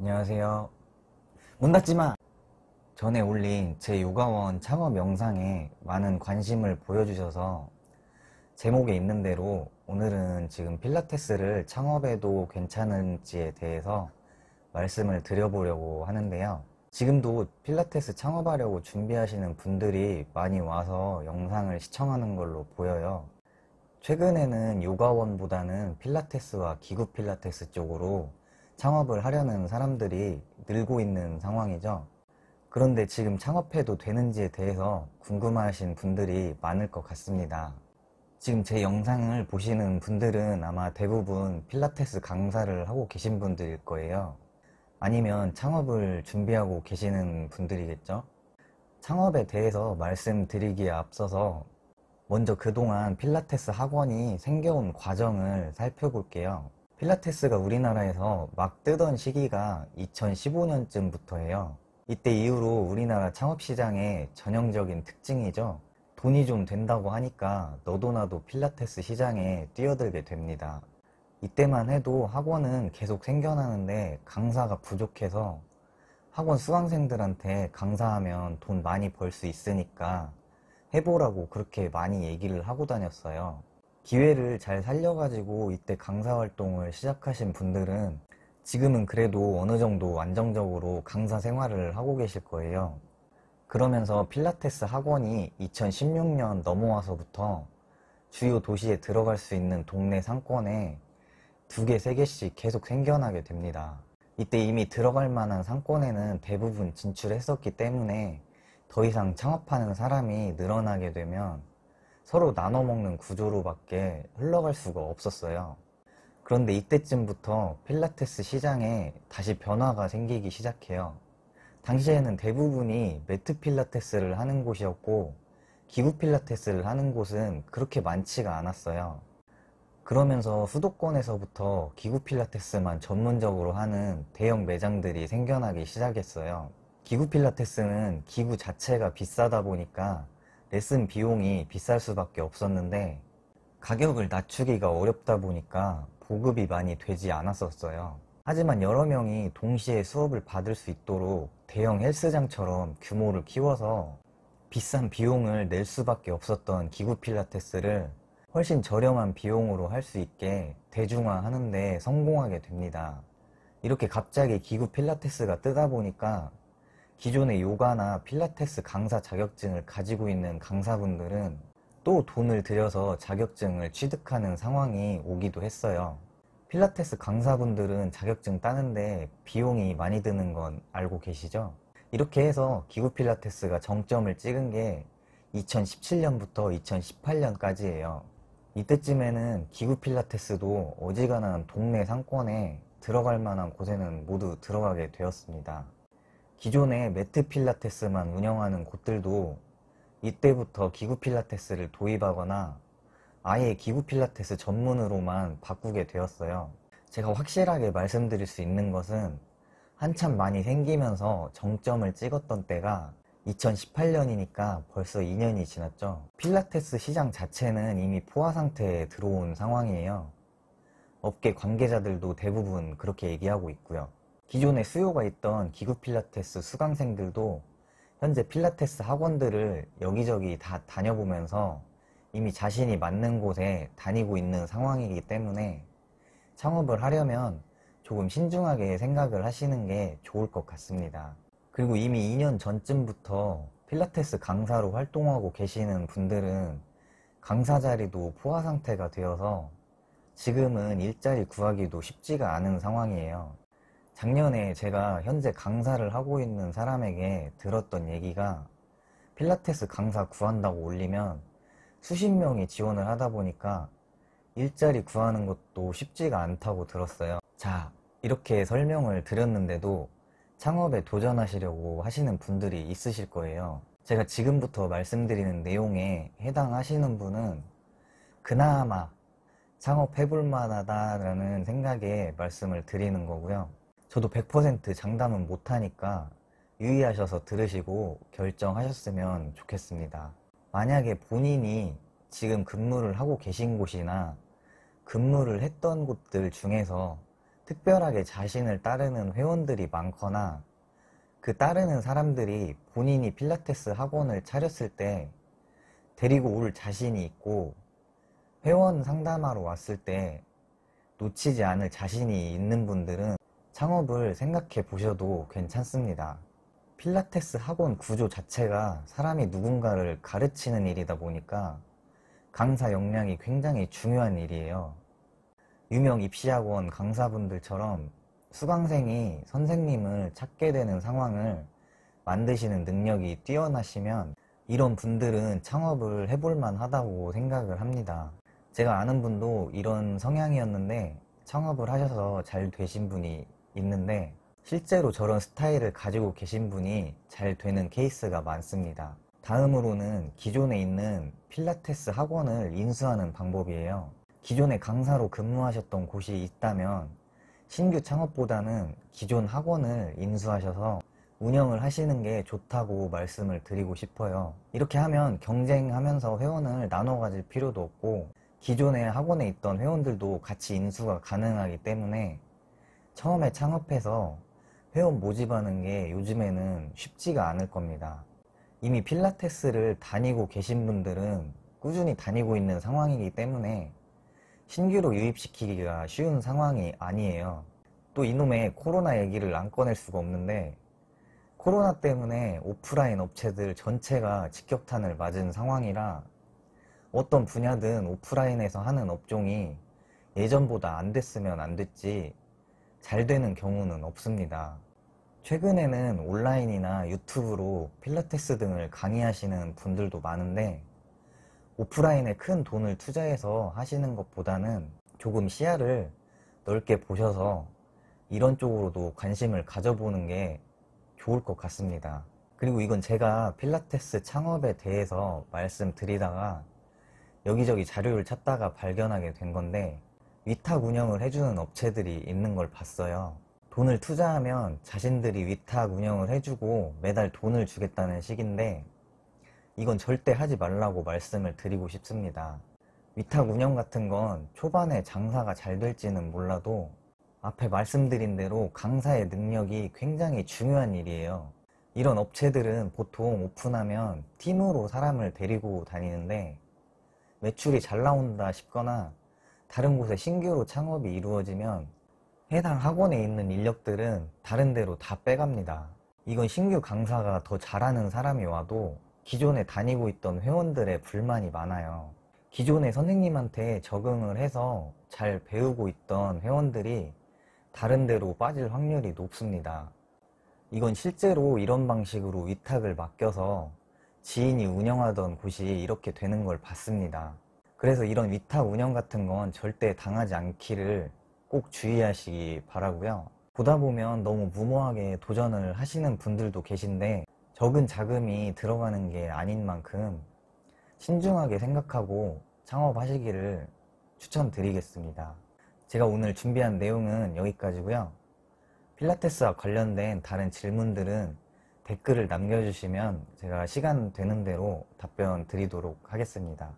안녕하세요. 문 닫지 마! 전에 올린 제 요가원 창업 영상에 많은 관심을 보여주셔서 제목에 있는 대로 오늘은 지금 필라테스를 창업해도 괜찮은지에 대해서 말씀을 드려보려고 하는데요. 지금도 필라테스 창업하려고 준비하시는 분들이 많이 와서 영상을 시청하는 걸로 보여요. 최근에는 요가원보다는 필라테스와 기구 필라테스 쪽으로 창업을 하려는 사람들이 늘고 있는 상황이죠. 그런데 지금 창업해도 되는지에 대해서 궁금하신 분들이 많을 것 같습니다. 지금 제 영상을 보시는 분들은 아마 대부분 필라테스 강사를 하고 계신 분들일 거예요. 아니면 창업을 준비하고 계시는 분들이겠죠. 창업에 대해서 말씀드리기에 앞서서 먼저 그동안 필라테스 학원이 생겨온 과정을 살펴볼게요. 필라테스가 우리나라에서 막 뜨던 시기가 2015년쯤부터예요. 이때 이후로 우리나라 창업시장의 전형적인 특징이죠. 돈이 좀 된다고 하니까 너도 나도 필라테스 시장에 뛰어들게 됩니다. 이때만 해도 학원은 계속 생겨나는데 강사가 부족해서 학원 수강생들한테 강사하면 돈 많이 벌 수 있으니까 해보라고 그렇게 많이 얘기를 하고 다녔어요. 기회를 잘 살려가지고 이때 강사 활동을 시작하신 분들은 지금은 그래도 어느 정도 안정적으로 강사 생활을 하고 계실 거예요. 그러면서 필라테스 학원이 2016년 넘어와서부터 주요 도시에 들어갈 수 있는 동네 상권에 2개, 3개씩 계속 생겨나게 됩니다. 이때 이미 들어갈 만한 상권에는 대부분 진출했었기 때문에 더 이상 창업하는 사람이 늘어나게 되면 서로 나눠 먹는 구조로밖에 흘러갈 수가 없었어요. 그런데 이때쯤부터 필라테스 시장에 다시 변화가 생기기 시작해요. 당시에는 대부분이 매트 필라테스를 하는 곳이었고 기구 필라테스를 하는 곳은 그렇게 많지가 않았어요. 그러면서 수도권에서부터 기구 필라테스만 전문적으로 하는 대형 매장들이 생겨나기 시작했어요. 기구 필라테스는 기구 자체가 비싸다 보니까 레슨 비용이 비쌀 수밖에 없었는데 가격을 낮추기가 어렵다 보니까 보급이 많이 되지 않았었어요. 하지만 여러 명이 동시에 수업을 받을 수 있도록 대형 헬스장처럼 규모를 키워서 비싼 비용을 낼 수밖에 없었던 기구 필라테스를 훨씬 저렴한 비용으로 할 수 있게 대중화하는 데 성공하게 됩니다. 이렇게 갑자기 기구 필라테스가 뜨다 보니까 기존의 요가나 필라테스 강사 자격증을 가지고 있는 강사분들은 또 돈을 들여서 자격증을 취득하는 상황이 오기도 했어요. 필라테스 강사분들은 자격증 따는데 비용이 많이 드는 건 알고 계시죠? 이렇게 해서 기구 필라테스가 정점을 찍은 게 2017년부터 2018년까지예요. 이때쯤에는 기구 필라테스도 어지간한 동네 상권에 들어갈 만한 곳에는 모두 들어가게 되었습니다. 기존에 매트 필라테스만 운영하는 곳들도 이때부터 기구 필라테스를 도입하거나 아예 기구 필라테스 전문으로만 바꾸게 되었어요. 제가 확실하게 말씀드릴 수 있는 것은 한참 많이 생기면서 정점을 찍었던 때가 2018년이니까 벌써 2년이 지났죠. 필라테스 시장 자체는 이미 포화 상태에 들어온 상황이에요. 업계 관계자들도 대부분 그렇게 얘기하고 있고요. 기존에 수요가 있던 기구 필라테스 수강생들도 현재 필라테스 학원들을 여기저기 다 다녀보면서 이미 자신이 맞는 곳에 다니고 있는 상황이기 때문에 창업을 하려면 조금 신중하게 생각을 하시는 게 좋을 것 같습니다. 그리고 이미 2년 전쯤부터 필라테스 강사로 활동하고 계시는 분들은 강사 자리도 포화 상태가 되어서 지금은 일자리 구하기도 쉽지가 않은 상황이에요. 작년에 제가 현재 강사를 하고 있는 사람에게 들었던 얘기가 필라테스 강사 구한다고 올리면 수십 명이 지원을 하다 보니까 일자리 구하는 것도 쉽지가 않다고 들었어요. 자, 이렇게 설명을 드렸는데도 창업에 도전하시려고 하시는 분들이 있으실 거예요. 제가 지금부터 말씀드리는 내용에 해당하시는 분은 그나마 창업해볼 만하다라는 생각에 말씀을 드리는 거고요. 저도 100% 장담은 못하니까 유의하셔서 들으시고 결정하셨으면 좋겠습니다. 만약에 본인이 지금 근무를 하고 계신 곳이나 근무를 했던 곳들 중에서 특별하게 자신을 따르는 회원들이 많거나 그 따르는 사람들이 본인이 필라테스 학원을 차렸을 때 데리고 올 자신이 있고 회원 상담하러 왔을 때 놓치지 않을 자신이 있는 분들은 창업을 생각해 보셔도 괜찮습니다. 필라테스 학원 구조 자체가 사람이 누군가를 가르치는 일이다 보니까 강사 역량이 굉장히 중요한 일이에요. 유명 입시학원 강사분들처럼 수강생이 선생님을 찾게 되는 상황을 만드시는 능력이 뛰어나시면 이런 분들은 창업을 해볼 만하다고 생각을 합니다. 제가 아는 분도 이런 성향이었는데 창업을 하셔서 잘 되신 분이 있는데 실제로 저런 스타일을 가지고 계신 분이 잘 되는 케이스가 많습니다. 다음으로는 기존에 있는 필라테스 학원을 인수하는 방법이에요. 기존에 강사로 근무하셨던 곳이 있다면 신규 창업보다는 기존 학원을 인수하셔서 운영을 하시는 게 좋다고 말씀을 드리고 싶어요. 이렇게 하면 경쟁하면서 회원을 나눠 가질 필요도 없고 기존에 학원에 있던 회원들도 같이 인수가 가능하기 때문에 처음에 창업해서 회원 모집하는 게 요즘에는 쉽지가 않을 겁니다. 이미 필라테스를 다니고 계신 분들은 꾸준히 다니고 있는 상황이기 때문에 신규로 유입시키기가 쉬운 상황이 아니에요. 또 이놈의 코로나 얘기를 안 꺼낼 수가 없는데 코로나 때문에 오프라인 업체들 전체가 직격탄을 맞은 상황이라 어떤 분야든 오프라인에서 하는 업종이 예전보다 안 됐으면 안 됐지 잘 되는 경우는 없습니다. 최근에는 온라인이나 유튜브로 필라테스 등을 강의하시는 분들도 많은데 오프라인에 큰 돈을 투자해서 하시는 것보다는 조금 시야를 넓게 보셔서 이런 쪽으로도 관심을 가져보는 게 좋을 것 같습니다. 그리고 이건 제가 필라테스 창업에 대해서 말씀드리다가 여기저기 자료를 찾다가 발견하게 된 건데 위탁 운영을 해주는 업체들이 있는 걸 봤어요. 돈을 투자하면 자신들이 위탁 운영을 해주고 매달 돈을 주겠다는 식인데 이건 절대 하지 말라고 말씀을 드리고 싶습니다. 위탁 운영 같은 건 초반에 장사가 잘 될지는 몰라도 앞에 말씀드린 대로 강사의 능력이 굉장히 중요한 일이에요. 이런 업체들은 보통 오픈하면 팀으로 사람을 데리고 다니는데 매출이 잘 나온다 싶거나 다른 곳에 신규로 창업이 이루어지면 해당 학원에 있는 인력들은 다른 데로 다 빼갑니다. 이건 신규 강사가 더 잘하는 사람이 와도 기존에 다니고 있던 회원들의 불만이 많아요. 기존의 선생님한테 적응을 해서 잘 배우고 있던 회원들이 다른 데로 빠질 확률이 높습니다. 이건 실제로 이런 방식으로 위탁을 맡겨서 지인이 운영하던 곳이 이렇게 되는 걸 봤습니다. 그래서 이런 위탁 운영 같은 건 절대 당하지 않기를 꼭 주의하시기 바라고요. 보다 보면 너무 무모하게 도전을 하시는 분들도 계신데 적은 자금이 들어가는 게 아닌 만큼 신중하게 생각하고 창업하시기를 추천드리겠습니다. 제가 오늘 준비한 내용은 여기까지고요. 필라테스와 관련된 다른 질문들은 댓글을 남겨주시면 제가 시간 되는 대로 답변 드리도록 하겠습니다.